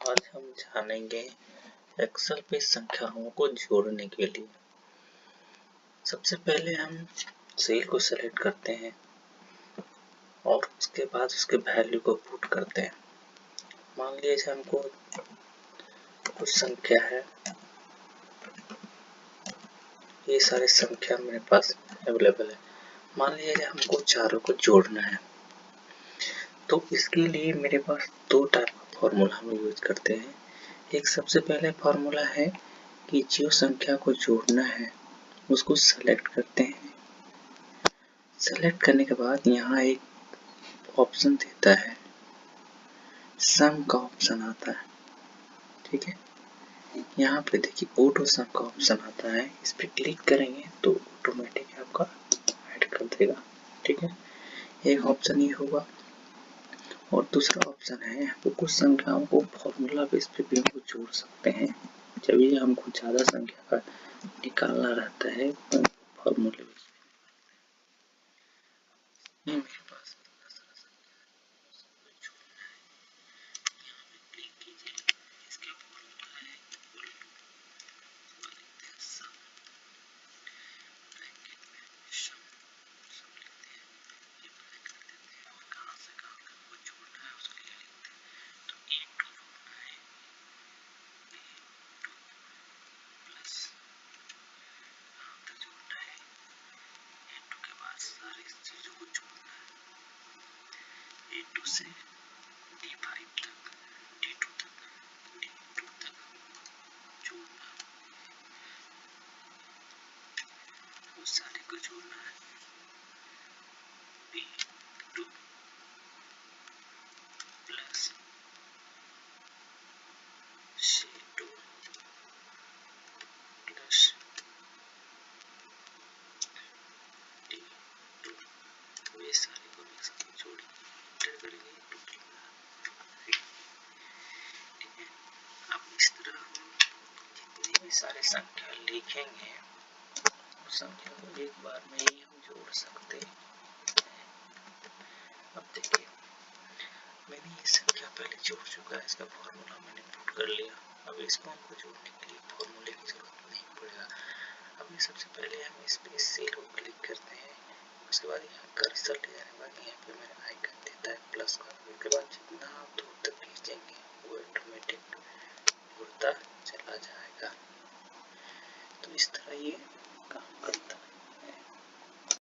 आज हम जानेंगे एक्सेल पे संख्याओं को जोड़ने के लिए। सबसे पहले हम सेल को सेलेक्ट करते हैं और उसके बाद उसके वैल्यू को पुट करते हैं। मान लीजिए हमको कुछ संख्या है, ये सारी संख्या मेरे पास अवेलेबल है। मान लीजिए हमको चारों को जोड़ना है, तो इसके लिए मेरे पास दो टाइप का फॉर्मूला हम यूज करते हैं। एक सबसे पहले फॉर्मूला है कि जो संख्या को जोड़ना है उसको सेलेक्ट करते हैं। सेलेक्ट करने के बाद यहाँ एक ऑप्शन देता है, सम का ऑप्शन आता है। ठीक है, यहाँ पे देखिए ऑटो सम का ऑप्शन आता है, इस पे क्लिक करेंगे तो ऑटोमेटिक आपका ऐड कर देगा। ठीक है, एक ऑप्शन ये होगा और दूसरा ऑप्शन है कुछ संख्याओं को फॉर्मूला बेस पे भी हम जोड़ सकते हैं। जब ये हमको ज्यादा संख्या का निकालना रहता है तो फॉर्मूले बेस पे मेरे पास सारी चीजों को जोड़ना है। A2 से D5 तक, D2 तक, D2 तक जोड़ना, उस सारे को जोड़ना है। B2 plus C2 plus D2, ये सारे को एक साथ जोड़ेंगे, इंटर करेंगे। ठीक है, अब इस तरह हम जितने भी सारे संख्या लिखेंगे उस संख्या को एक बार में ही हम जोड़ सकते हैं। अब देखिए मैंने ये संख्या पहले जोड़ चुका है, इसका फॉर्मूला मैंने पुट कर लिया। अब इसको हमको जोड़ने के लिए फॉर्मूले की जरूरत नहीं पड़ेगा। अब ये सबसे पहले हम इस पे सेल को क्लिक करते हैं, उसके बाद यहाँ कर्सर ले जाने के बाद यहाँ पे मेरा आइकन देता है प्लस का, उसके बाद जितना आप दूर तक खींचेंगे वो ऑटोमेटिक जुड़ता चला जाएगा। तो इस तरह ये काम करता है।